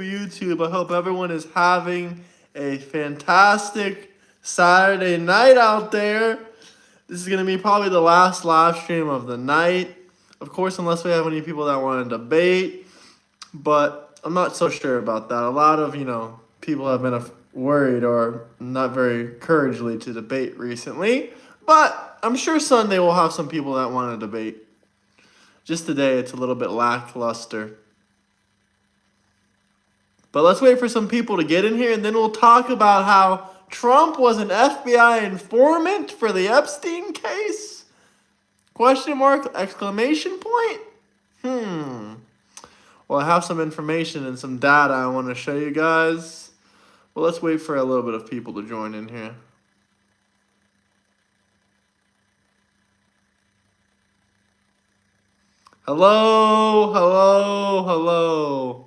YouTube. I hope everyone is having a fantastic Saturday night out there. This is going to be probably the last live stream of the night. Of course, unless we have any people that want to debate. But I'm not so sure about that. A lot of, people have been worried or not very encouragedly to debate recently. But I'm sure Sunday we'll have some people that want to debate. Just today, it's a little bit lackluster. But let's wait for some people to get in here, and then we'll talk about how Trump was an FBI informant for the Epstein case? Question mark, exclamation point? Well, I have some information and some data I want to show you guys. Well, let's wait for a little bit of people to join in here. Hello, hello, hello.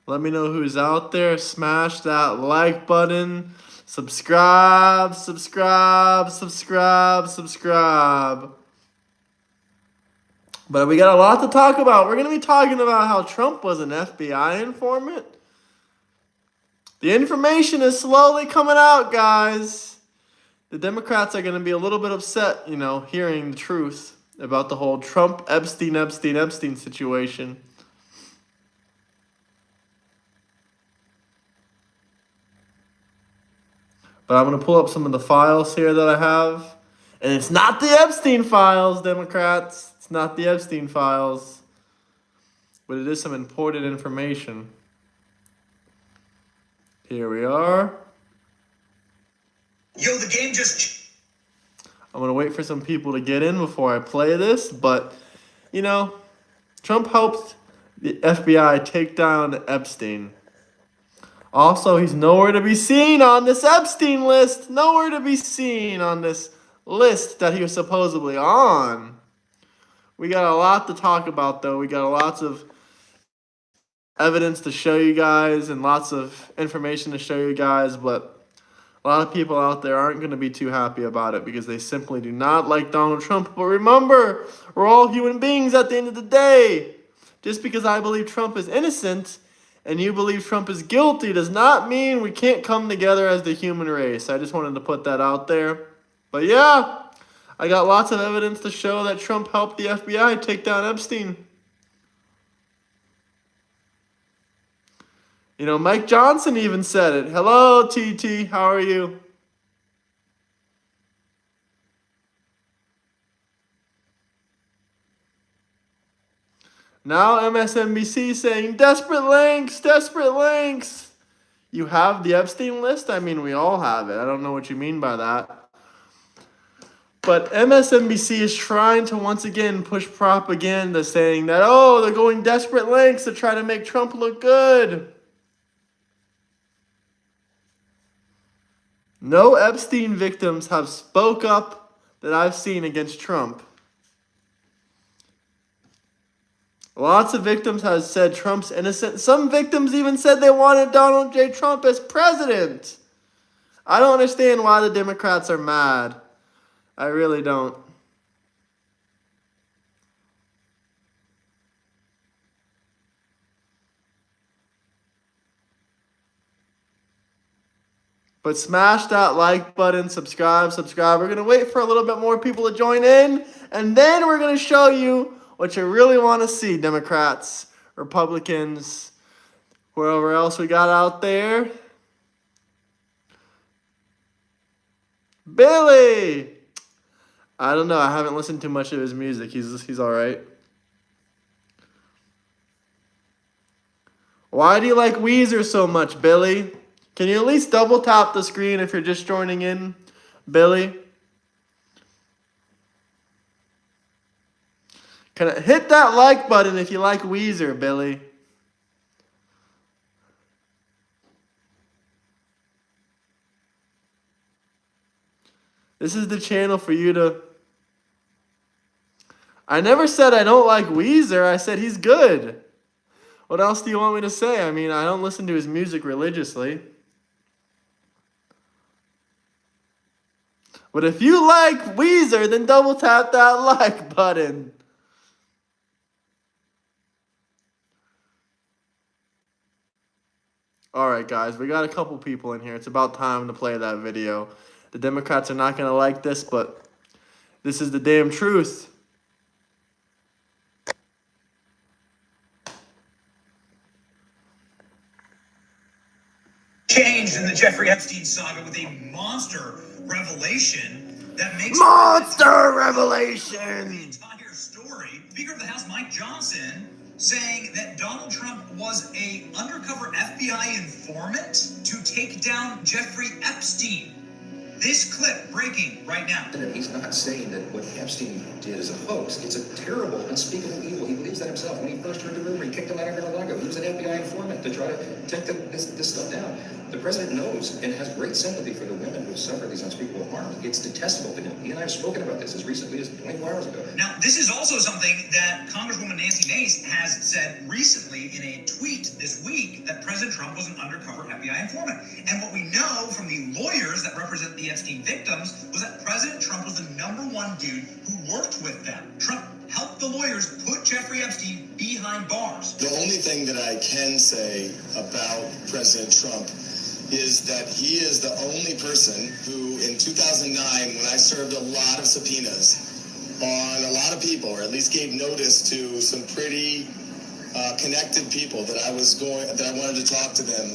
Let me know who's out there. Smash that like button. Subscribe, subscribe, subscribe, subscribe. But we got a lot to talk about. We're going to be talking about how Trump was an FBI informant. The information is slowly coming out, guys. The Democrats are going to be a little bit upset, hearing the truth about the whole Trump Epstein situation. But I'm going to pull up some of the files here that I have. And it's not the Epstein files, Democrats. It's not the Epstein files. But it is some important information. Here we are. Yo, the game just... I'm going to wait for some people to get in before I play this. But, Trump helped the FBI take down Epstein. Also, he's nowhere to be seen on this Epstein list. Nowhere to be seen on this list that he was supposedly on. We got a lot to talk about, though. We got lots of evidence to show you guys and lots of information to show you guys. But a lot of people out there aren't going to be too happy about it because they simply do not like Donald Trump. But remember, we're all human beings at the end of the day. Just because I believe Trump is innocent and you believe Trump is guilty does not mean we can't come together as the human race. I just wanted to put that out there. But yeah, I got lots of evidence to show that Trump helped the FBI take down Epstein. Mike Johnson even said it. Hello, TT. How are you? Now MSNBC saying, desperate links, desperate links. You have the Epstein list? I mean, we all have it. I don't know what you mean by that. But MSNBC is trying to once again push propaganda saying that, they're going desperate lengths to try to make Trump look good. No Epstein victims have spoke up that I've seen against Trump. Lots of victims have said Trump's innocent. Some victims even said they wanted Donald J. Trump as president. I don't understand why the Democrats are mad. I really don't. But smash that like button, subscribe. We're going to wait for a little bit more people to join in. And then we're going to show you what you really want to see, Democrats, Republicans, whoever else we got out there. Billy! I don't know. I haven't listened to much of his music. He's all right. Why do you like Weezer so much, Billy? Can you at least double tap the screen if you're just joining in, Billy? Hit that like button if you like Weezer, Billy. This is the channel for you to... I never said I don't like Weezer. I said he's good. What else do you want me to say? I mean, I don't listen to his music religiously. But if you like Weezer, then double tap that like button. All right, guys, we got a couple people in here. It's about time to play that video. The Democrats are not going to like this, but this is the damn truth. Changed in the Jeffrey Epstein saga with a monster revelation that makes monster revelation. The entire story. Speaker of the House Mike Johnson saying that Donald Trump was a undercover FBI informant to take down Jeffrey Epstein. This clip breaking right now. He's not saying that what Epstein did is a hoax. It's a terrible, unspeakable evil. He believes that himself. When he first heard the rumor, he kicked him out of Mar-a-Lago. He was an FBI informant to try to take this stuff down. The president knows and has great sympathy for the women who suffered these unspeakable harms. It's detestable to him. He and I have spoken about this as recently as 24 hours ago. Now, this is also something that Congresswoman Nancy Mace has said recently in a tweet this week, that President Trump was an undercover FBI informant. And what we know from the lawyers that represent the Epstein victims was that President Trump was the #1 dude who worked with them. Trump helped the lawyers put Jeffrey Epstein behind bars. The only thing that I can say about President Trump is that he is the only person who, in 2009, when I served a lot of subpoenas on a lot of people, or at least gave notice to some pretty connected people that I wanted to talk to them,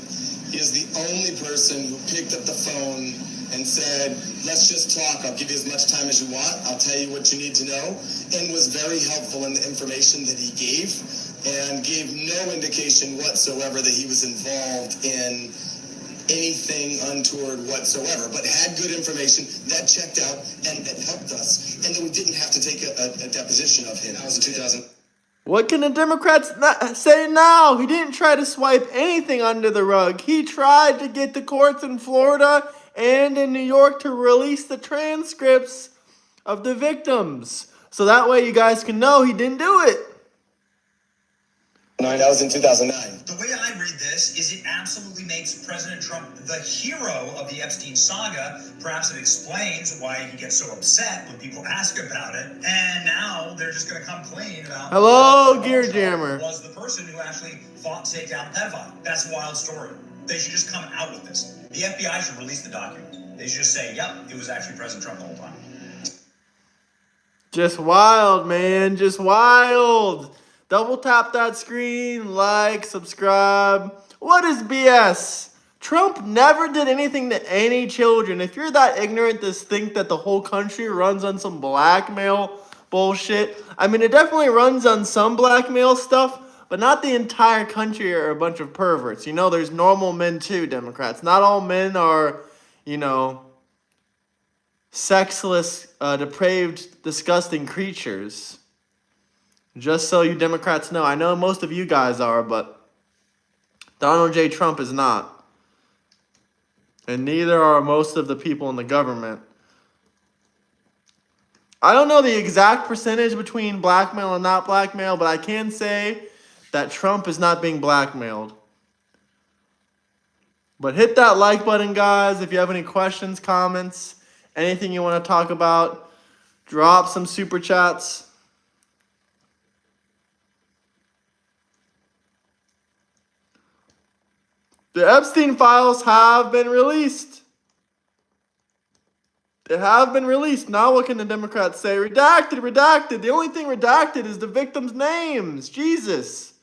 he is the only person who picked up the phone and said, let's just talk. I'll give you as much time as you want. I'll tell you what you need to know, and was very helpful in the information that he gave, and gave no indication whatsoever that he was involved in anything untoward whatsoever, but had good information that checked out and that helped us, and that we didn't have to take a deposition of him. That was in 2000. What can the Democrats say now? He didn't try to swipe anything under the rug. He tried to get the courts in Florida and in New York to release the transcripts of the victims. So that way you guys can know he didn't do it. That was in 2009. The way I read this is it absolutely makes President Trump the hero of the Epstein saga. Perhaps it explains why he gets so upset when people ask about it. And now they're just going to come clean about... Hello, Gear Jammer. ...was the person who actually fought to take down a pedophile. That's a wild story. They should just come out with this. The FBI should release the documents. They should just say, yep, it was actually President Trump the whole time. Just wild, man. Just wild. Double tap that screen, like, subscribe. What is BS? Trump never did anything to any children. If you're that ignorant to think that the whole country runs on some blackmail bullshit, I mean, it definitely runs on some blackmail stuff, but not the entire country are a bunch of perverts. You know, there's normal men too, Democrats. Not all men are, you know, sexless, depraved, disgusting creatures. Just so you Democrats know. I know most of you guys are, but Donald J. Trump is not. And neither are most of the people in the government. I don't know the exact percentage between blackmail and not blackmail, but I can say that Trump is not being blackmailed. But hit that like button, guys. If you have any questions, comments, anything you want to talk about, drop some super chats. The Epstein files have been released. They have been released. Now what can the Democrats say? Redacted, redacted. The only thing redacted is the victims' names. Jesus.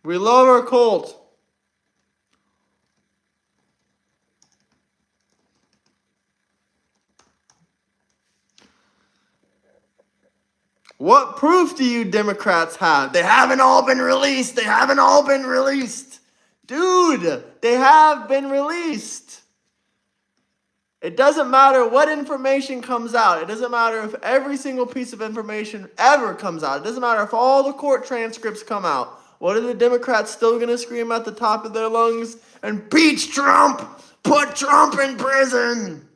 We love our cult. What proof do you Democrats have? They haven't all been released. They haven't all been released. Dude, they have been released. It doesn't matter what information comes out. It doesn't matter if every single piece of information ever comes out. It doesn't matter if all the court transcripts come out. What are the Democrats still going to scream at the top of their lungs? Impeach Trump! Put Trump in prison!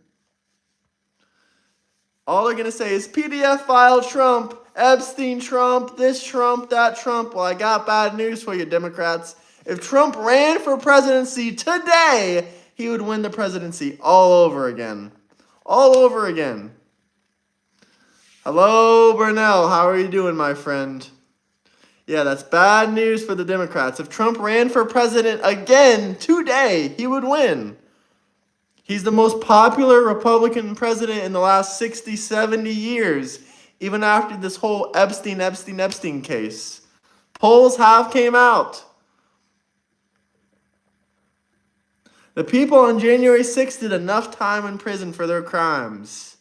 All they're going to say is PDF file Trump, Epstein Trump, this Trump, that Trump. Well, I got bad news for you, Democrats. If Trump ran for presidency today, he would win the presidency all over again. All over again. Hello, Burnell. How are you doing, my friend? Yeah, that's bad news for the Democrats. If Trump ran for president again today, he would win. He's the most popular Republican president in the last 60, 70 years, even after this whole Epstein case. Polls have came out. The people on January 6th did enough time in prison for their crimes.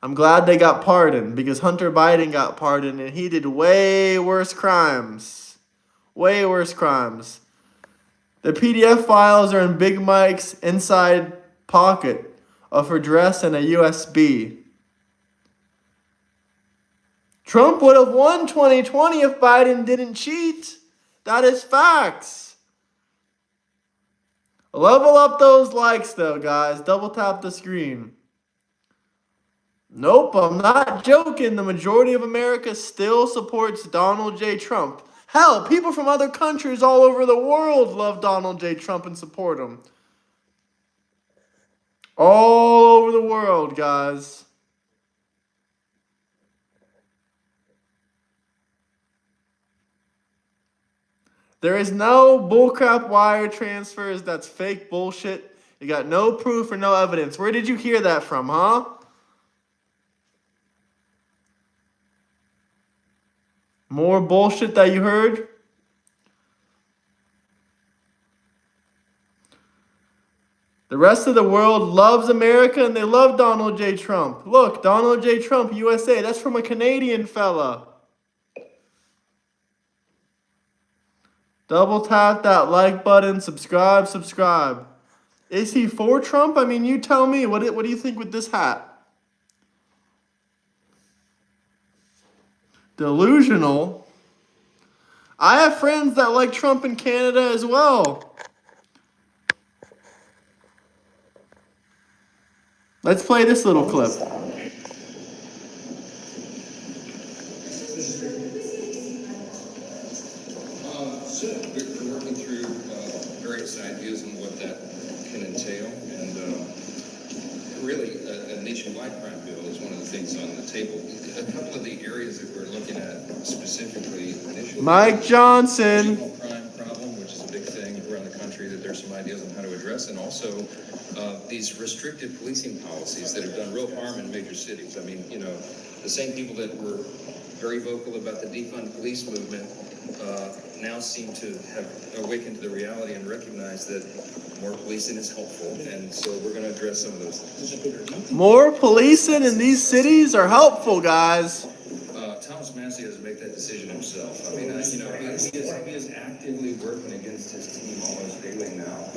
I'm glad they got pardoned because Hunter Biden got pardoned and he did way worse crimes. Way worse crimes. The PDF files are in Big Mike's inside pocket of her dress and a USB. Trump would have won 2020 if Biden didn't cheat. That is facts. Level up those likes though, guys. Double tap the screen. Nope, I'm not joking. The majority of America still supports Donald J. Trump. Hell, people from other countries all over the world love Donald J. Trump and support him. All over the world, guys. There is no bullcrap wire transfers. That's fake bullshit. You got no proof or no evidence. Where did you hear that from, huh? More bullshit that you heard? The rest of the world loves America and they love Donald J. Trump. Look, Donald J. Trump, USA. That's from a Canadian fella. Double tap that like button. Subscribe. Is he for Trump? I mean, you tell me. What do you think with this hat? Delusional. I have friends that like Trump in Canada as well. Let's play this little clip. So we're working through various ideas and what that can entail, and really a nationwide crime bill is one of the things on the table. A couple of the areas that we're looking at specifically initially. Mike Johnson. Crime problem, which is a big thing around the country that there's some ideas on how to address, and also these restrictive policing policies that have done real harm in major cities. I mean, you know, the same people that were very vocal about the defund police movement now seem to have awakened to the reality and recognize that more policing is helpful, and so we're going to address some of those things. More policing in these cities are helpful, guys. Thomas Massey has to make that decision himself. I mean, you know, he is actively working against his team almost daily now,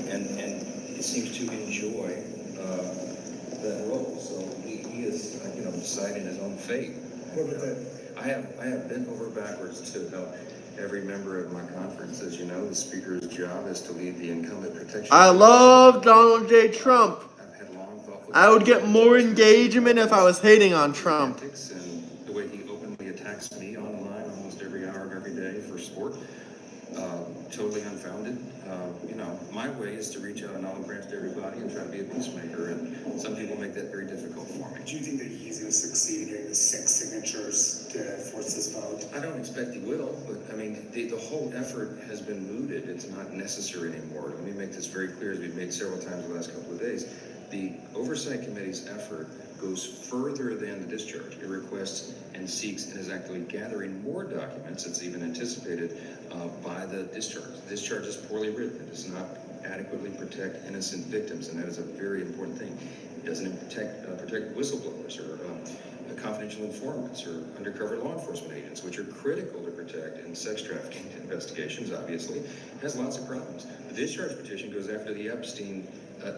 and he seems to enjoy that role. So he is, you know, deciding his own fate. I have bent over backwards to help every member of my conference. As you know, the speaker's job is to lead the incumbent protection. I love Donald J. Trump. I would get more engagement if I was hating on Trump. And the way he openly attacks me online almost every hour of every day for sport, totally unfounded. You know, my way is to reach out on olive branch to everybody and try to be a peacemaker, and some people make that very difficult for me. Do you think that he's going to succeed in getting the 6 signatures to force this vote? I don't expect he will, but I mean, the whole effort has been mooted. It's not necessary anymore. Let me make this very clear, as we've made several times the last couple of days. The Oversight Committee's effort goes further than the discharge. It requests and seeks and is actively gathering more documents, it's even anticipated, by the discharge. The discharge is poorly written. It does not adequately protect innocent victims, and that is a very important thing. It doesn't protect whistleblowers or confidential informants or undercover law enforcement agents, which are critical to protect in sex trafficking investigations, obviously. It has lots of problems. The discharge petition goes after the Epstein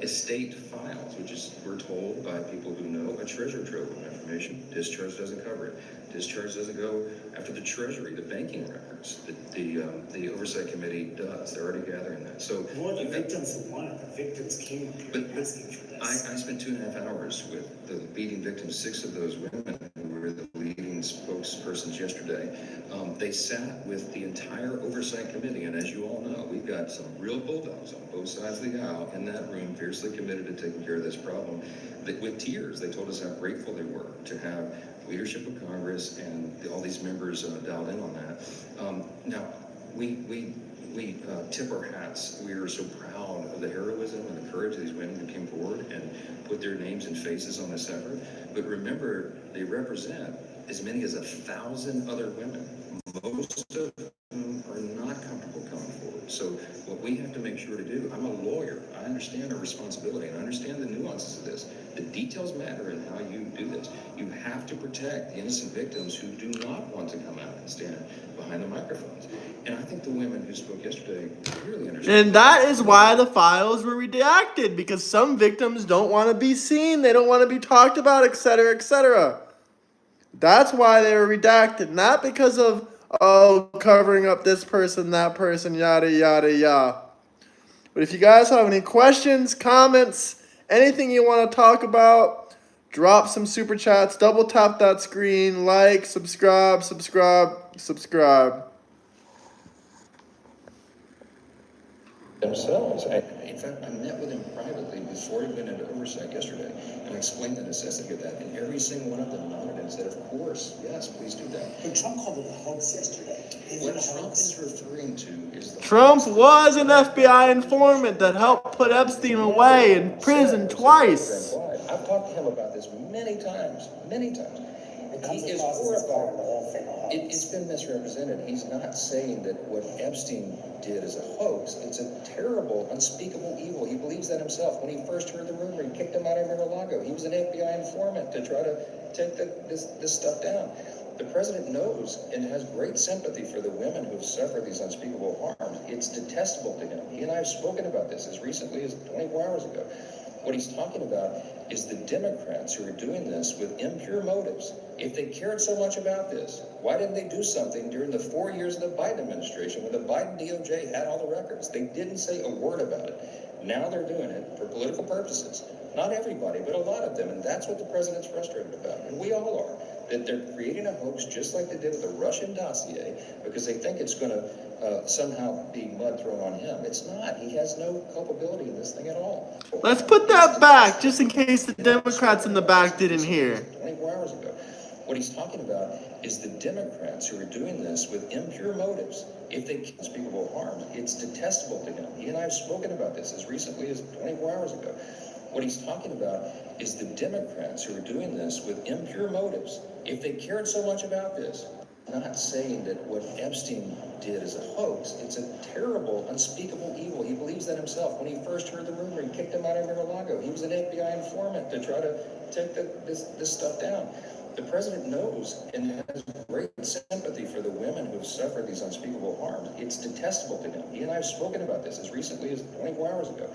estate files, which is, we're told by people who know, a treasure trove of information. Discharge doesn't cover it. Discharge doesn't go after the Treasury, the banking records. The Oversight Committee does. They're already gathering that. So Well, the victims wanted. The victims came up here asking for this. I spent 2.5 hours with the beating victims, 6 of those women who were were the leading spokespersons yesterday. They sat with the entire oversight committee, and as you all know, we've got some real bulldogs on both sides of the aisle in that room, fiercely committed to taking care of this problem. With tears, they told us how grateful they were to have leadership of Congress and all these members dialed in on that. Now, we tip our hats. We are so proud of the heroism and the courage of these women who came forward and put their names and faces on this effort. But remember, they represent as many as 1,000 other women, most of whom are not comfortable coming forward. So what we have to make sure to do, I'm a lawyer, I understand our responsibility, and I understand the nuances of this. The details matter in how you do this. You have to protect the innocent victims who do not want to come out and stand behind the microphones. And I think the women who spoke yesterday clearly understand. And that is why the files were redacted, because some victims don't want to be seen, they don't want to be talked about, etc., etc. That's why they were redacted, not because of, oh, covering up this person, that person, yada, yada, yada. But if you guys have any questions, comments, anything you want to talk about, drop some super chats, double tap that screen, like, subscribe. Themselves. In fact, I met with him privately before he went into oversight yesterday, and I explained the necessity of that, and every single one of them nodded and said, of course, yes, please do that. But Trump called it a hoax yesterday. What Trump is referring to is the Trump was an FBI informant that helped put Epstein away in prison twice. I've talked to him about this many times. He is horrified. It's been misrepresented. He's not saying that what Epstein did is a hoax. It's a terrible, unspeakable evil. He believes that himself. When he first heard the rumor, he kicked him out of Mar-a-Lago. He was an FBI informant to try to take this stuff down. The president knows and has great sympathy for the women who have suffered these unspeakable harms. It's detestable to him. He and I have spoken about this as recently as 24 hours ago. What he's talking about is the Democrats who are doing this with impure motives. If they cared so much about this, why didn't they do something during the 4 years of the Biden administration when the Biden DOJ had all the records? They didn't say a word about it. Now they're doing it for political purposes. Not everybody, but a lot of them, and that's what the president's frustrated about, and we all are. That they're creating a hoax just like they did with the Russian dossier because they think it's going to somehow be mud thrown on him. It's not. He has no culpability in this thing at all. Let's put that back, just in case the Democrats in the back didn't hear. 24 hours ago. What he's talking about is the Democrats who are doing this with impure motives. If they can unspeakable harm, it's detestable to him. He and I have spoken about this as recently as 24 hours ago. What he's talking about is the Democrats who are doing this with impure motives. If they cared so much about this, not saying that what Epstein did is a hoax. It's a terrible, unspeakable evil. He believes that himself. When he first heard the rumor, he kicked him out of Mar-a-Lago. He was an FBI informant to try to take this stuff down. The president knows and has great sympathy for the women who have suffered these unspeakable harms. It's detestable to him. He and I have spoken about this as recently as 24 hours ago.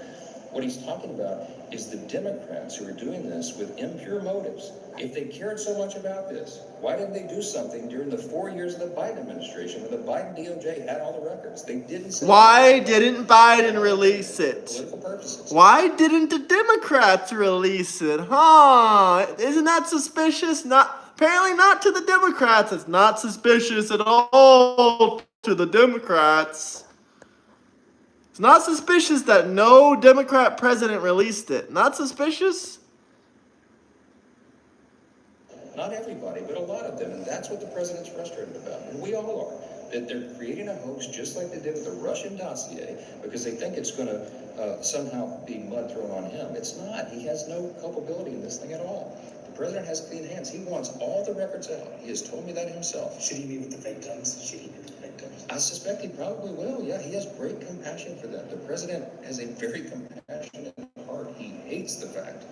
What he's talking about is the Democrats who are doing this with impure motives. If they cared so much about this, why didn't they do something during the 4 years of the Biden administration when the Biden DOJ had all the records? They didn't say. Why didn't Biden release it? Political purposes. Why didn't the Democrats release it? Huh? Isn't that suspicious? Apparently not to the Democrats. It's not suspicious at all to the Democrats. It's not suspicious that no Democrat president released it. Not suspicious? Not everybody, but a lot of them, and that's what the president's frustrated about, and we all are. That they're creating a hoax just like they did with the Russian dossier because they think it's going to somehow be mud thrown on him. It's not. He has no culpability in this thing at all. The president has clean hands. He wants all the records out. He has told me that himself. Should he be with the victims? Should he be with the victims? I suspect he probably will. Yeah, he has great compassion for them. The president has a very compassionate heart. He hates the fact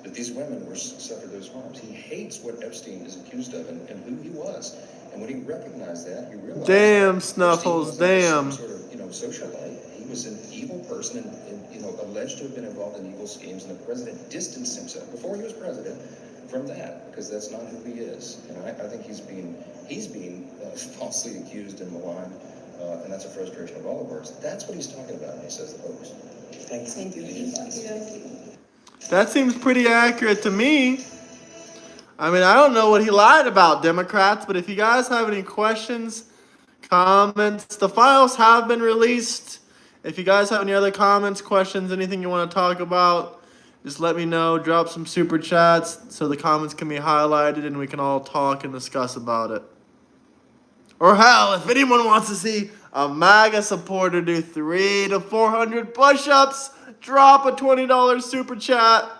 that these women suffered those harms. He hates what Epstein is accused of and who he was. And when he recognized that, he realized. Damn, Snuffles, damn. Sort of, socialite. He was an evil person and alleged to have been involved in evil schemes. And the president distanced himself before he was president from that because that's not who he is. And I think he's being falsely accused and maligned. And that's a frustration of all of ours. That's what he's talking about when he says the hoax. Thank you. That seems pretty accurate to me. I mean, I don't know what he lied about, Democrats, but if you guys have any questions, comments, the files have been released. If you guys have any other comments, questions, anything you want to talk about, just let me know. Drop some super chats so the comments can be highlighted and we can all talk and discuss about it. Or hell, if anyone wants to see a MAGA supporter do 300 to 400 push-ups, drop a $20 super chat.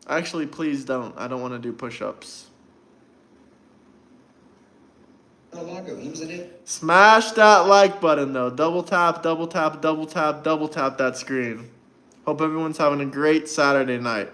Actually, please don't. I don't want to do push-ups. Smash that like button, though. Double tap, double tap, double tap, double tap that screen. Hope everyone's having a great Saturday night.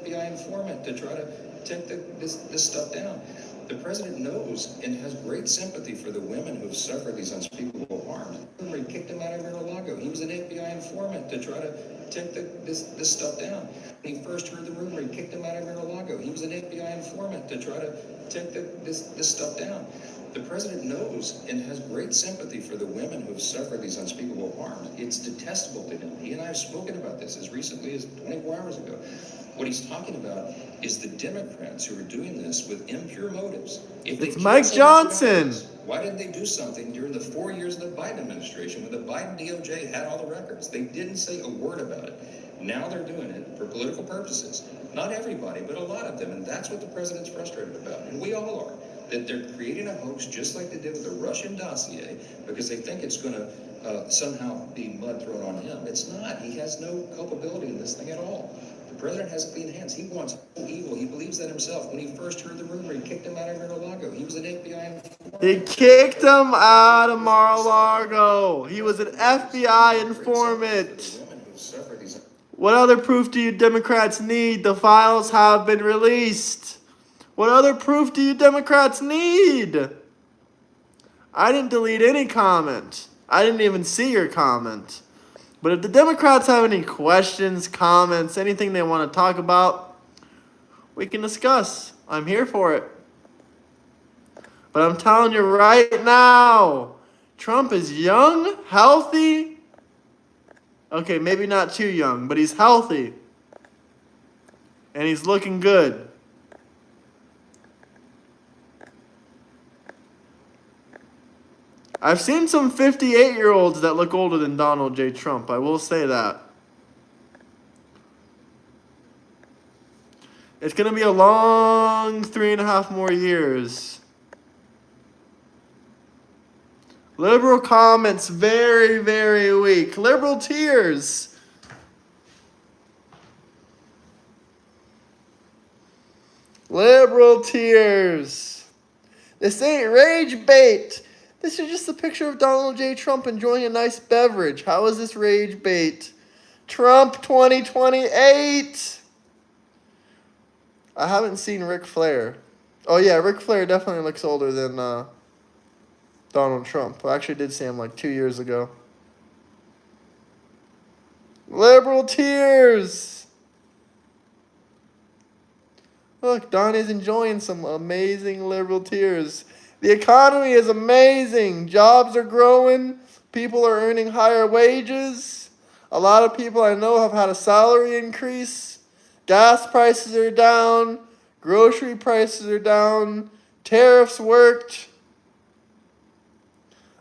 FBI informant to try to take this stuff down. The president knows and has great sympathy for the women who've suffered these unspeakable harms. He kicked him out of Mar-a-Lago. He was an FBI informant to try to take this stuff down. When he first heard the rumor, he kicked him out of Mar-a-Lago. He was an FBI informant to try to take this stuff down. The president knows and has great sympathy for the women who've suffered these unspeakable harms. It's detestable to him. He and I have spoken about this as recently as 24 hours ago. What he's talking about is the Democrats who are doing this with impure motives. It's Mike Johnson. Why didn't they do something during the 4 years of the Biden administration when the Biden DOJ had all the records? They didn't say a word about it. Now they're doing it for political purposes. Not everybody, but a lot of them. And that's what the president's frustrated about. And we all are. That they're creating a hoax just like they did with the Russian dossier because they think it's going to somehow be mud thrown on him. It's not. He has no culpability in this thing at all. The president has clean hands. He wants no evil. He believes that himself. When he first heard the rumor, he kicked him out of Mar-a-Lago. He was an FBI informant. He kicked him out of Mar-a-Lago. He was an FBI informant. What other proof do you Democrats need? The files have been released. What other proof do you Democrats need? I didn't delete any comment. I didn't even see your comment. But if the Democrats have any questions, comments, anything they want to talk about, we can discuss. I'm here for it. But I'm telling you right now, Trump is young, healthy. Okay, maybe not too young, but he's healthy. And he's looking good. I've seen some 58-year-olds that look older than Donald J. Trump. I will say that. It's going to be a long 3.5 more years. Liberal comments very, very weak. Liberal tears. Liberal tears. This ain't rage bait. This is just a picture of Donald J. Trump enjoying a nice beverage. How is this rage bait? Trump 2028. I haven't seen Ric Flair. Oh yeah, Ric Flair definitely looks older than Donald Trump. I actually did see him like 2 years ago. Liberal tears. Look, Donnie's enjoying some amazing liberal tears. The economy is amazing. Jobs are growing. People are earning higher wages. A lot of people I know have had a salary increase. Gas prices are down. Grocery prices are down. Tariffs worked.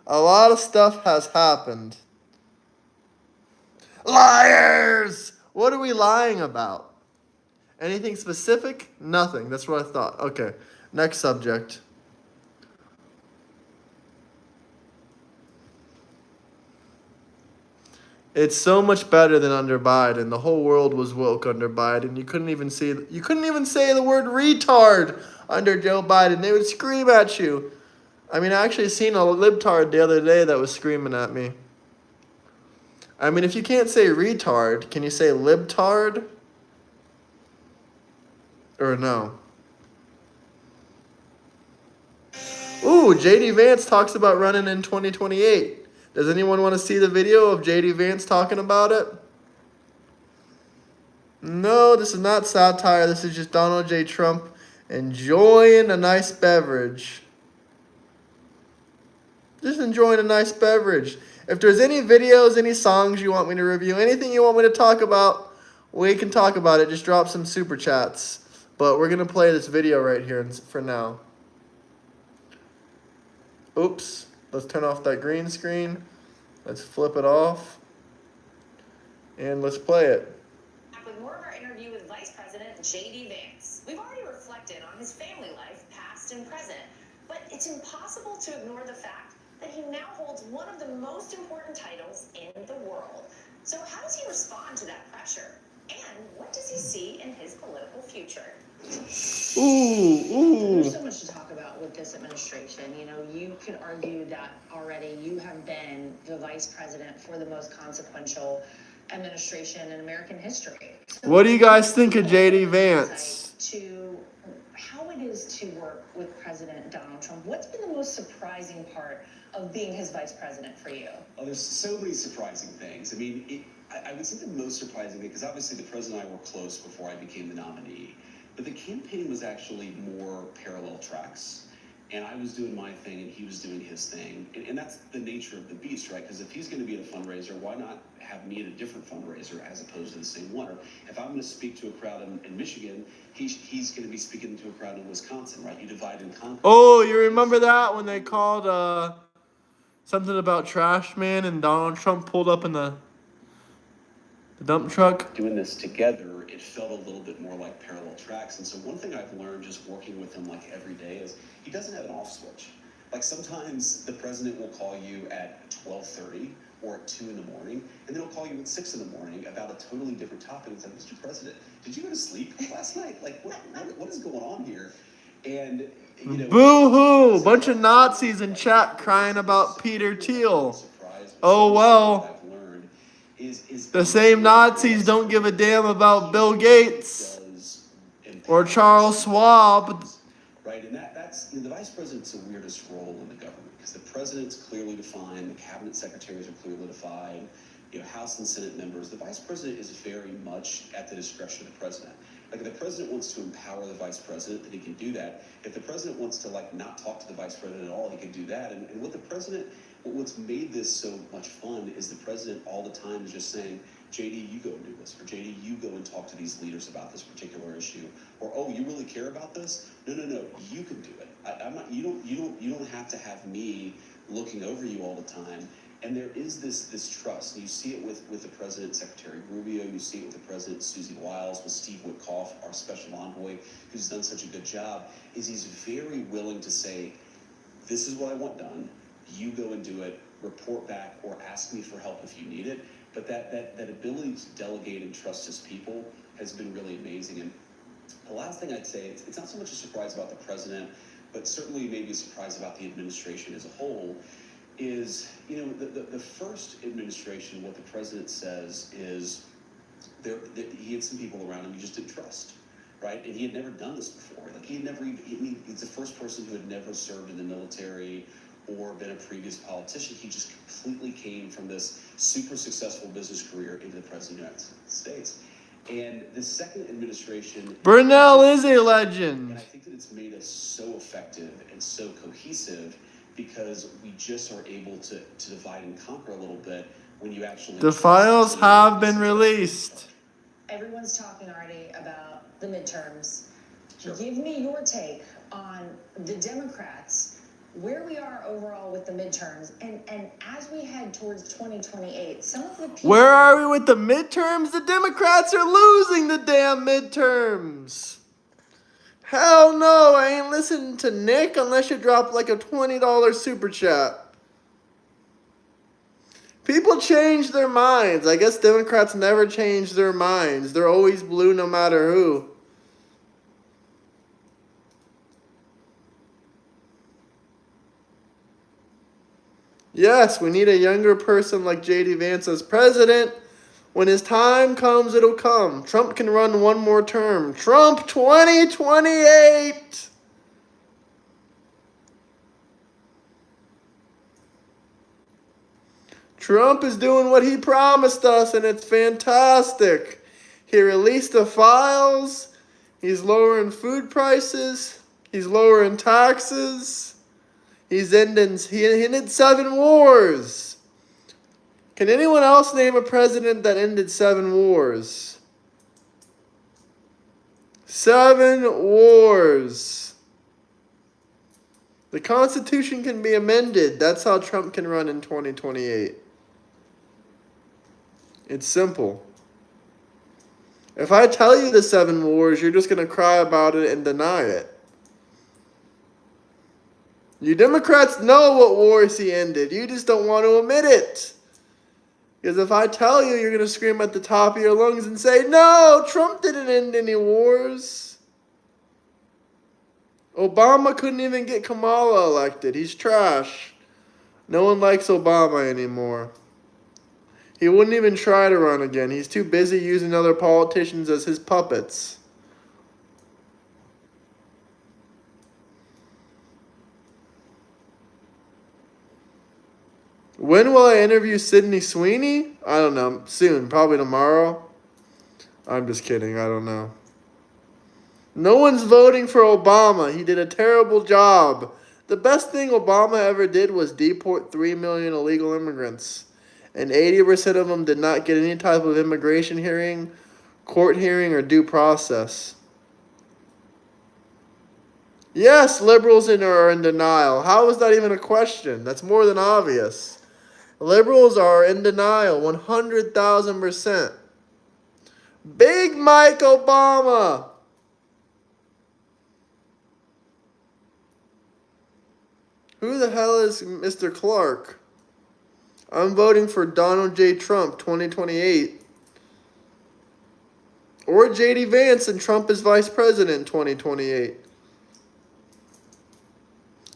A lot of stuff has happened. Liars! What are we lying about? Anything specific? Nothing. That's what I thought. Okay, next subject. It's so much better than under Biden. The whole world was woke under Biden. You couldn't even say the word retard under Joe Biden. They would scream at you. I mean, I actually seen a libtard the other day that was screaming at me. I mean, if you can't say retard, can you say libtard? Or no? Ooh, JD Vance talks about running in 2028. Does anyone want to see the video of JD Vance talking about it? No, this is not satire. This is just Donald J. Trump enjoying a nice beverage. Just enjoying a nice beverage. If there's any videos, any songs you want me to review, anything you want me to talk about, We can talk about it. Just drop some super chats. But we're going to play this video right here for now. Oops. Let's turn off that green screen. Let's flip it off. And let's play it. With more of our interview with Vice President JD Vance. We've already reflected on his family life, past and present, but it's impossible to ignore the fact that he now holds one of the most important titles in the world. So how does he respond to that pressure? And what does he see in his political future? Ooh. There's so much to talk about with this administration. You know, you could argue that already you have been the vice president for the most consequential administration in American history. So What do you guys think of JD Vance? To how it is to work with President Donald Trump. What's been the most surprising part of being his vice president for you? Oh, there's so many surprising things. I mean, I would say the most surprising thing, because obviously the president and I were close before I became the nominee, but the campaign was actually more parallel tracks. And I was doing my thing and he was doing his thing. And that's the nature of the beast, right? Because if he's going to be at a fundraiser, why not have me at a different fundraiser as opposed to the same one? Or if I'm going to speak to a crowd in Michigan, he's going to be speaking to a crowd in Wisconsin, right? You divide and conquer. Oh, you remember that when they called something about Trash Man and Donald Trump pulled up in the dump truck? Doing this together, it felt a little bit more like parallel tracks. And so one thing I've learned just working with him like every day is he doesn't have an off switch. Like sometimes the president will call you at 12:30 or at 2 in the morning, and then he'll call you at 6 in the morning about a totally different topic. It's like, Mr. President, did you go to sleep last night? Like, what is going on here? And, you know, Boo-hoo! Bunch of Nazis in chat crying about Peter Thiel. Oh, well. The same Nazis don't give a damn about Bill Gates or Charles Schwab. Right, and that's the vice president's the weirdest role in the government because the president's clearly defined, the cabinet secretaries are clearly defined, House and Senate members. The vice president is very much at the discretion of the president. Like if the president wants to empower the vice president, then he can do that. If the president wants to not talk to the vice president at all, he can do that. And what the president, what's made this so much fun is the president all the time is just saying, JD, you go and do this, or JD, you go and talk to these leaders about this particular issue, or oh, you really care about this? No, you can do it. I'm not. You don't have to have me looking over you all the time. And there is this trust. You see it with the president, Secretary Rubio. You see it with the president, Susie Wiles, with Steve Witkoff, our special envoy, who's done such a good job. Is he's very willing to say, this is what I want done. You go and do it. Report back or ask me for help if you need it. But that ability to delegate and trust his people has been really amazing. And the last thing I'd say, it's not so much a surprise about the president, but certainly maybe a surprise about the administration as a whole, is, the first administration, what the president says is he had some people around him he just didn't trust, right? And he had never done this before. Like he's the first person who had never served in the military or been a previous politician. He just completely came from this super successful business career into the president of the United States. And the second administration... Burnell is a legend. And I think that it's made us so effective and so cohesive because we just are able to divide and conquer a little bit when you actually... The files have been released. Everyone's talking already about the midterms. Sure. Give me your take on the Democrats, where we are overall with the midterms, and as we head towards 2028, some of the people... Where are we with the midterms? The Democrats are losing the damn midterms. Hell no, I ain't listening to Nick unless you drop like a $20 super chat. People change their minds. I guess Democrats never change their minds. They're always blue no matter who. Yes, we need a younger person like JD Vance as president. When his time comes, it'll come. Trump can run one more term. Trump 2028! Trump is doing what he promised us, and it's fantastic. He released the files. He's lowering food prices. He's lowering taxes. He ended 7 wars. Can anyone else name a president that ended 7 wars? 7 wars. The Constitution can be amended. That's how Trump can run in 2028. It's simple. If I tell you the 7 wars, you're just going to cry about it and deny it. You Democrats know what wars he ended. You just don't want to admit it. Because if I tell you, you're going to scream at the top of your lungs and say, no, Trump didn't end any wars. Obama couldn't even get Kamala elected. He's trash. No one likes Obama anymore. He wouldn't even try to run again. He's too busy using other politicians as his puppets. When will I interview Sydney Sweeney? I don't know. Soon. Probably tomorrow. I'm just kidding. I don't know. No one's voting for Obama. He did a terrible job. The best thing Obama ever did was deport 3 million illegal immigrants. And 80% of them did not get any type of immigration hearing, court hearing, or due process. Yes, liberals are in denial. How is that even a question? That's more than obvious. Liberals are in denial, 100,000%. Big Mike Obama. Who the hell is Mr. Clark? I'm voting for Donald J. Trump 2028. Or JD Vance and Trump as vice president 2028.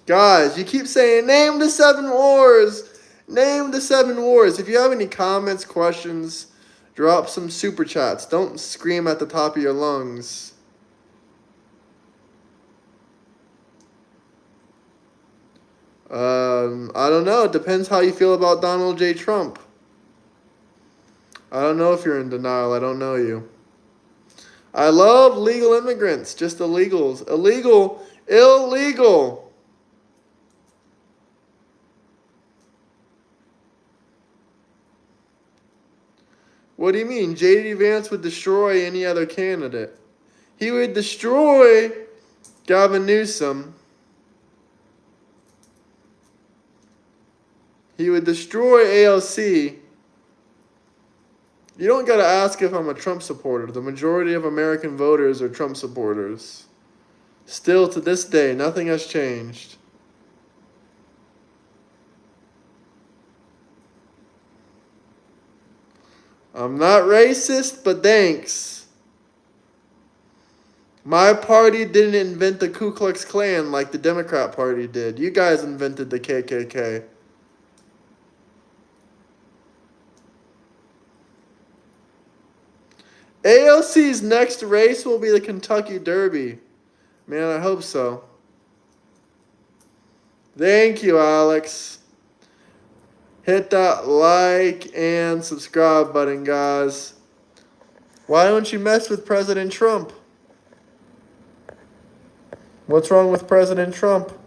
Guys, you keep saying, name the 7 wars. Name the 7 wars. If you have any comments, questions, drop some super chats. Don't scream at the top of your lungs. I don't know. It depends how you feel about Donald J. Trump. I don't know if you're in denial. I don't know you. I love legal immigrants. Just illegals. Illegal. Illegal. What do you mean? JD Vance would destroy any other candidate. He would destroy Gavin Newsom. He would destroy AOC. You don't got to ask if I'm a Trump supporter. The majority of American voters are Trump supporters. Still to this day, nothing has changed. I'm not racist, but thanks. My party didn't invent the Ku Klux Klan like the Democrat Party did. You guys invented the KKK. AOC's next race will be the Kentucky Derby. Man, I hope so. Thank you, Alex. Hit that like and subscribe button, guys. Why don't you mess with President Trump? What's wrong with President Trump?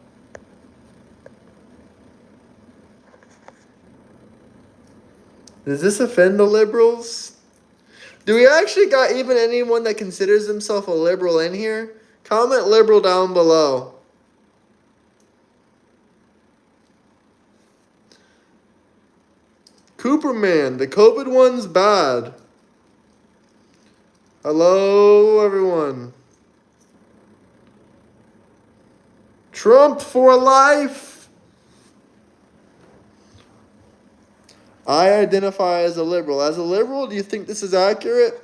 Does this offend the liberals? Do we actually got even anyone that considers himself a liberal in here? Comment liberal down below. Cooperman, the COVID one's bad. Hello, everyone. Trump for life. I identify as a liberal. As a liberal, do you think this is accurate?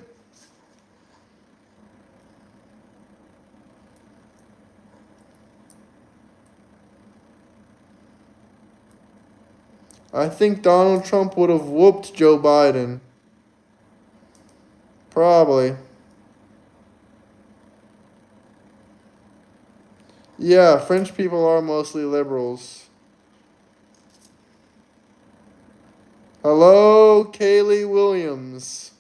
I think Donald Trump would have whooped Joe Biden. Probably. Yeah, French people are mostly liberals. Hello, Kaylee Williams.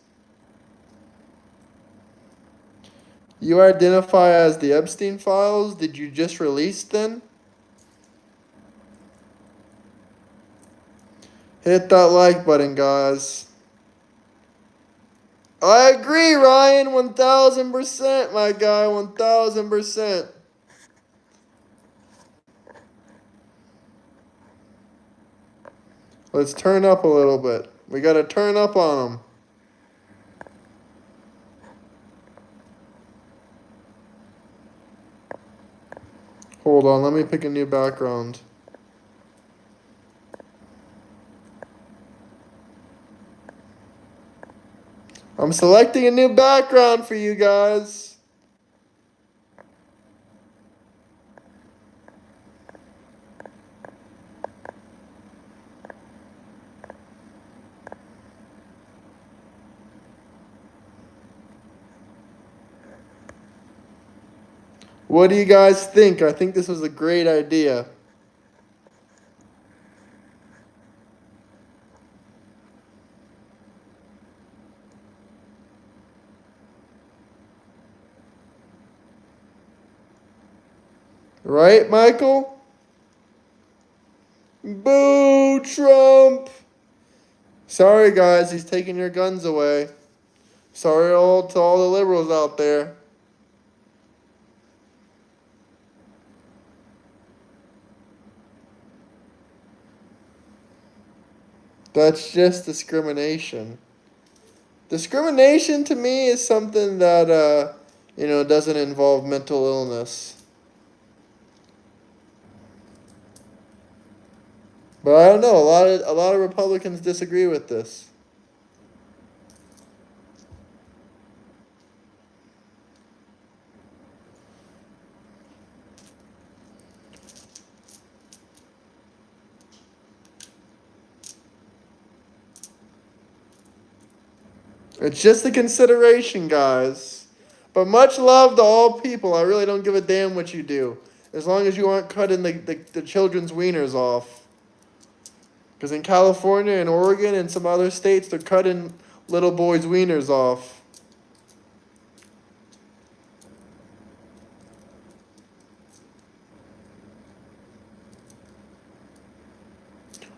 You identify as the Epstein files? Did you just release then? Hit that like button, guys. I agree, Ryan. 1000%, my guy. 1000%. Let's turn up a little bit. We got to turn up on them. Hold on, let me pick a new background. I'm selecting a new background for you guys. What do you guys think? I think this was a great idea. Right, Michael? Boo, Trump! Sorry, guys, he's taking your guns away. Sorry to all the liberals out there. That's just discrimination. Discrimination to me is something that, doesn't involve mental illness. But I don't know. A lot of Republicans disagree with this. It's just a consideration, guys. But much love to all people. I really don't give a damn what you do, as long as you aren't cutting the children's wieners off. Because in California and Oregon and some other states, they're cutting little boys' wieners off.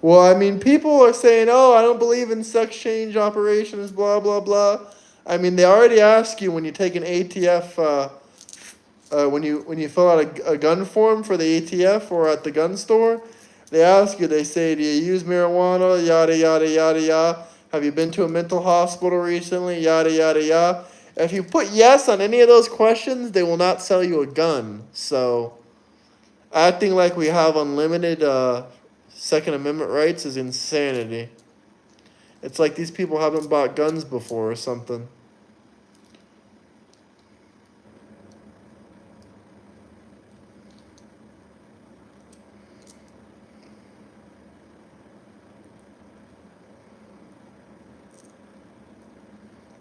Well, I mean, people are saying, oh, I don't believe in sex change operations, blah, blah, blah. I mean, they already ask you when you take an ATF, when you fill out a gun form for the ATF or at the gun store, they ask you, they say, do you use marijuana, yada, yada, yada, yada. Have you been to a mental hospital recently, yada, yada, yada. If you put yes on any of those questions, they will not sell you a gun. So, acting like we have unlimited Second Amendment rights is insanity. It's like these people haven't bought guns before or something.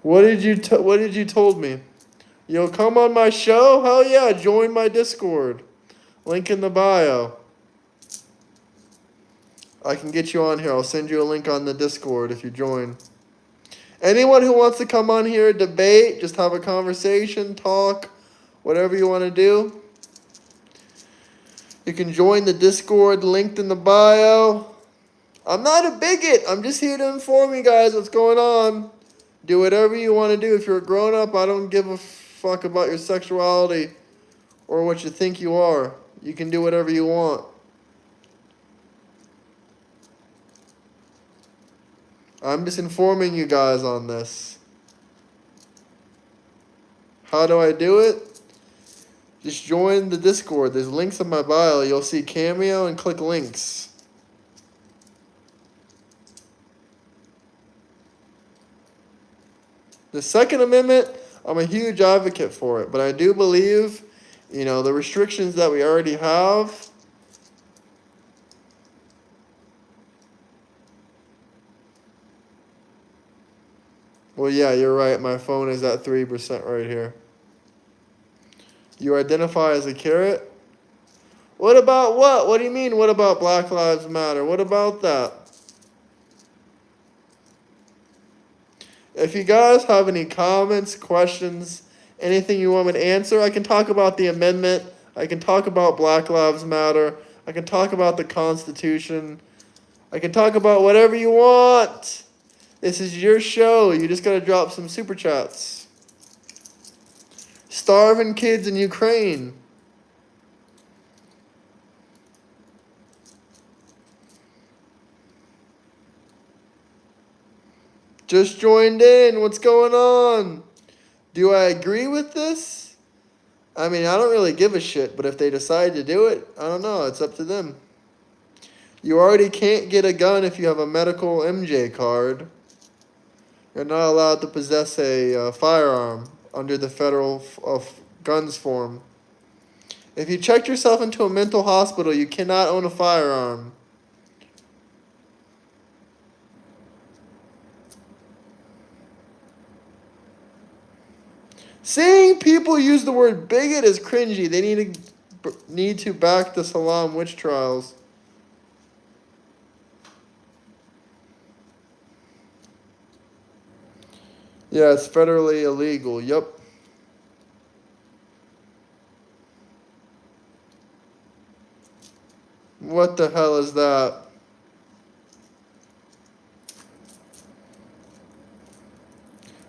What did you told me? You'll come on my show? Hell yeah, join my Discord. Link in the bio. I can get you on here. I'll send you a link on the Discord if you join. Anyone who wants to come on here, debate, just have a conversation, talk, whatever you want to do, you can join the Discord linked in the bio. I'm not a bigot. I'm just here to inform you guys what's going on. Do whatever you want to do. If you're a grown up, I don't give a fuck about your sexuality or what you think you are. You can do whatever you want. I'm just informing you guys on this. How do I do it? Just join the Discord. There's links in my bio. You'll see Cameo and click links. The Second Amendment, I'm a huge advocate for it, but I do believe, the restrictions that we already have. Well, yeah, you're right. My phone is at 3% right here. You identify as a carrot? What about what? What do you mean, what about Black Lives Matter? What about that? If you guys have any comments, questions, anything you want me to answer, I can talk about the amendment. I can talk about Black Lives Matter. I can talk about the Constitution. I can talk about whatever you want. This is your show. You just gotta drop some super chats. Starving kids in Ukraine. Just joined in. What's going on? Do I agree with this? I mean, I don't really give a shit, but if they decide to do it, I don't know. It's up to them. You already can't get a gun if you have a medical MJ card. You're not allowed to possess a firearm under the federal guns form. If you checked yourself into a mental hospital, you cannot own a firearm. Seeing people use the word bigot is cringy. They need to back the Salam witch trials. Yeah, it's federally illegal. Yup. What the hell is that?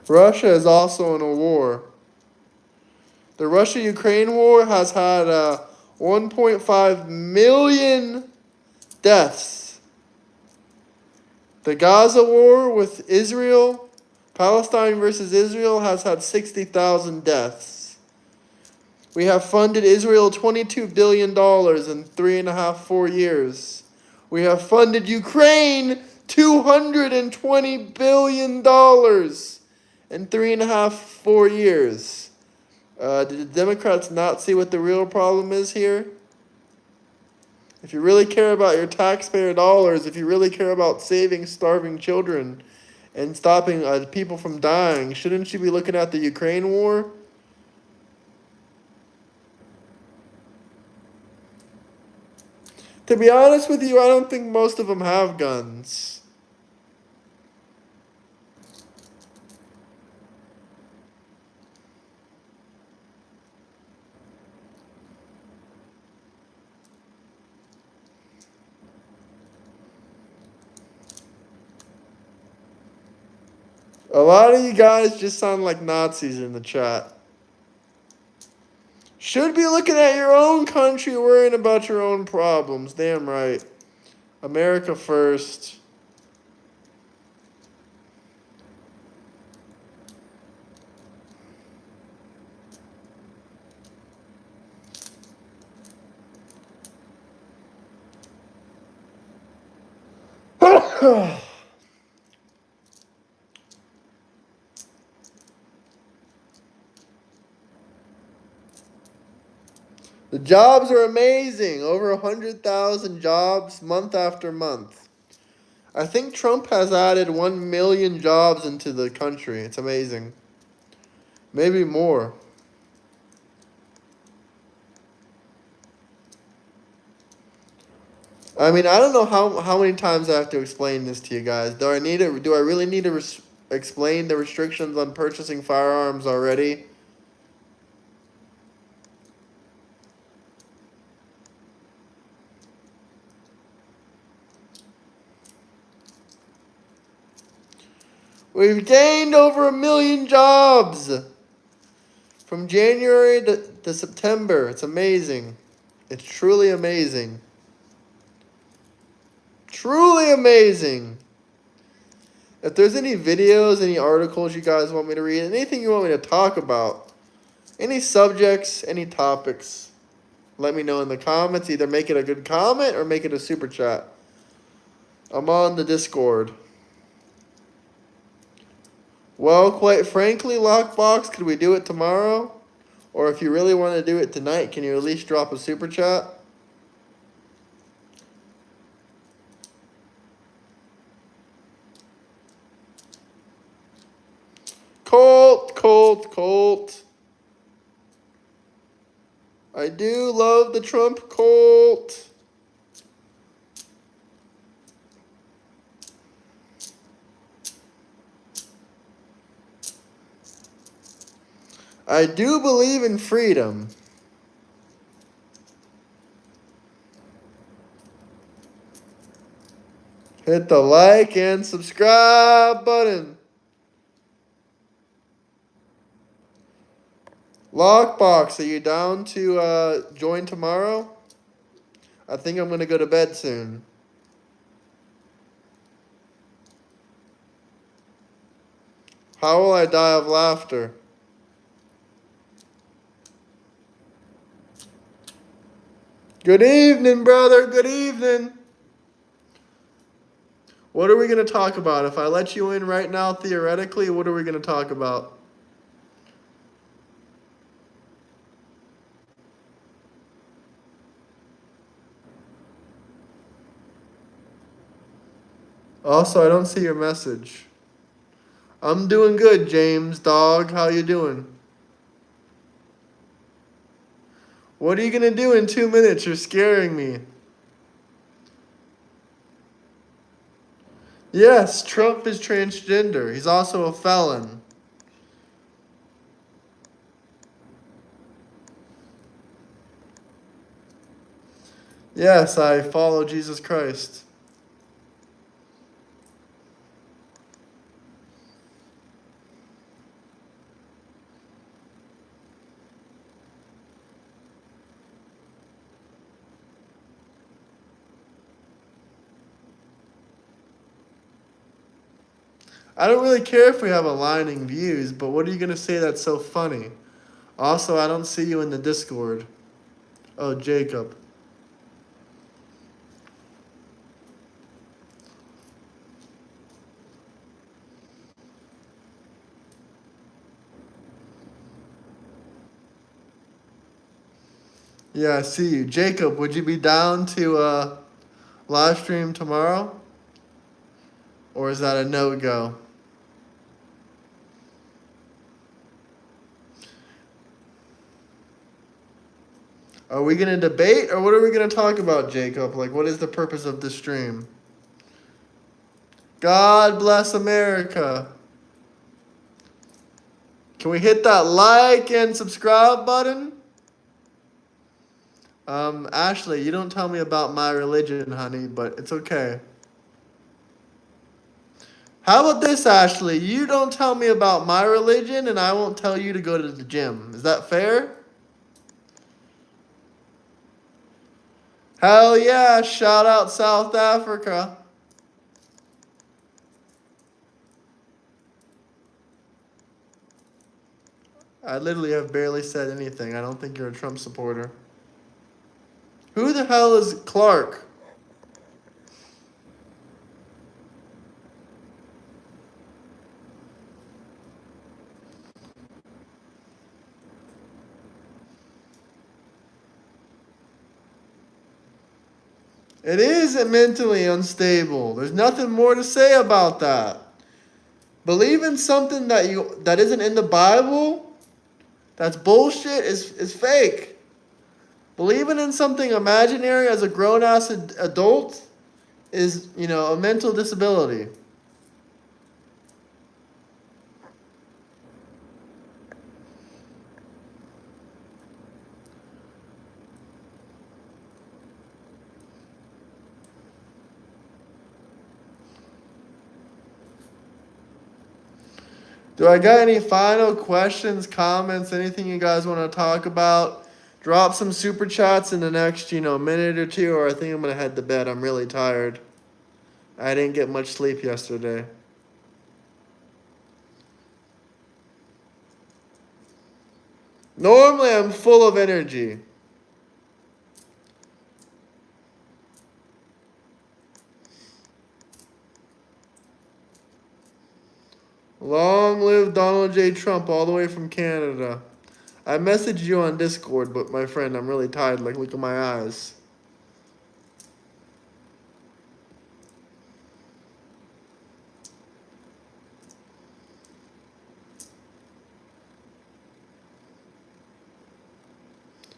Russia is also in a war. The Russia-Ukraine war has had 1.5 million deaths. The Gaza war with Israel, Palestine versus Israel, has had 60,000 deaths. We have funded Israel $22 billion in 4 years. We have funded Ukraine $220 billion in 4 years. Did the Democrats not see what the real problem is here? If you really care about your taxpayer dollars, if you really care about saving starving children and stopping people from dying, shouldn't you be looking at the Ukraine war? To be honest with you, I don't think most of them have guns. A lot of you guys just sound like Nazis in the chat. Should be looking at your own country, worrying about your own problems. Damn right. America first. The jobs are amazing. Over 100,000 jobs month after month. I think Trump has added 1 million jobs into the country. It's amazing. Maybe more. I mean, I don't know how many times I have to explain this to you guys. Do I really need to explain the restrictions on purchasing firearms already? We've gained over 1 million jobs from January to September. It's amazing. It's truly amazing. Truly amazing. If there's any videos, any articles you guys want me to read, anything you want me to talk about, any subjects, any topics, let me know in the comments. Either make it a good comment or make it a super chat. I'm on the Discord. Well, quite frankly, Lockbox, could we do it tomorrow? Or if you really want to do it tonight, can you at least drop a super chat? Colt. I do love the Trump Colt. I do believe in freedom. Hit the like and subscribe button. Lockbox, are you down to join tomorrow? I think I'm going to go to bed soon. How will I die of laughter? Good evening, brother. Good evening. What are we going to talk about? If I let you in right now, theoretically, what are we going to talk about? Also, I don't see your message. I'm doing good, James, dog. How you doing? What are you going to do in 2 minutes? You're scaring me. Yes, Trump is transgender. He's also a felon. Yes, I follow Jesus Christ. I don't really care if we have aligning views, but what are you going to say that's so funny? Also, I don't see you in the Discord. Oh, Jacob. Yeah, I see you. Jacob, would you be down to live stream tomorrow? Or is that a no-go? Are we going to debate, or what are we going to talk about, Jacob? Like, what is the purpose of this stream? God bless America. Can we hit that like and subscribe button? Ashley, you don't tell me about my religion, honey, but it's okay. How about this, Ashley? You don't tell me about my religion, and I won't tell you to go to the gym. Is that fair? Hell yeah, shout out South Africa. I literally have barely said anything. I don't think you're a Trump supporter. Who the hell is Clark? It is mentally unstable. There's nothing more to say about that. Believe in something that isn't in the Bible, that's bullshit, is fake. Believing in something imaginary as a grown-ass adult is, a mental disability. Do I got any final questions, comments, anything you guys want to talk about? Drop some super chats in the next, minute or two, or I think I'm going to head to bed. I'm really tired. I didn't get much sleep yesterday. Normally, I'm full of energy. Long live Donald J. Trump all the way from Canada. I messaged you on Discord, but my friend, I'm really tired. Like, look at my eyes.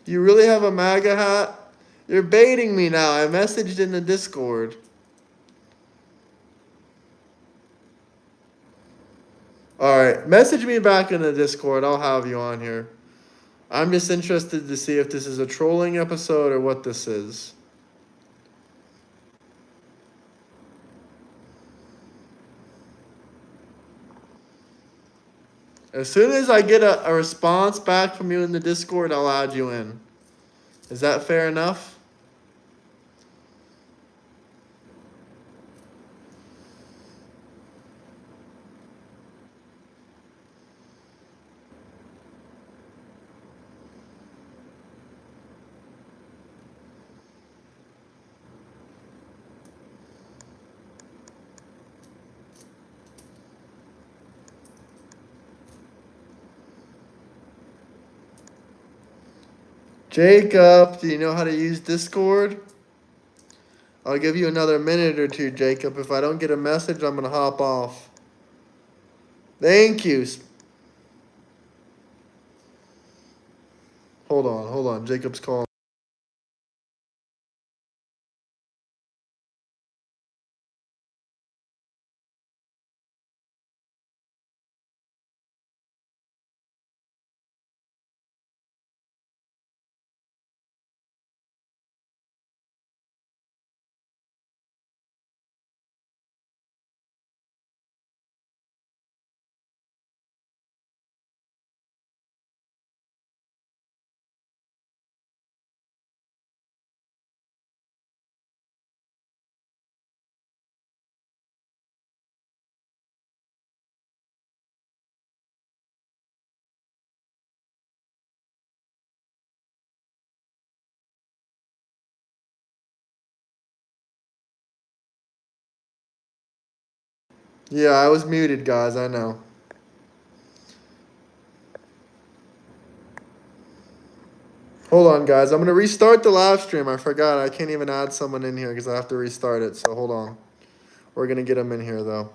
You really have a MAGA hat? You're baiting me now. I messaged in the Discord. Alright, message me back in the Discord. I'll have you on here. I'm just interested to see if this is a trolling episode or what this is. As soon as I get a response back from you in the Discord, I'll add you in. Is that fair enough? Jacob, do you know how to use Discord? I'll give you another minute or two, Jacob. If I don't get a message, I'm going to hop off. Thank you. Hold on. Jacob's calling. Yeah, I was muted, guys. I know. Hold on, guys. I'm going to restart the live stream. I forgot. I can't even add someone in here because I have to restart it. So hold on. We're going to get them in here, though.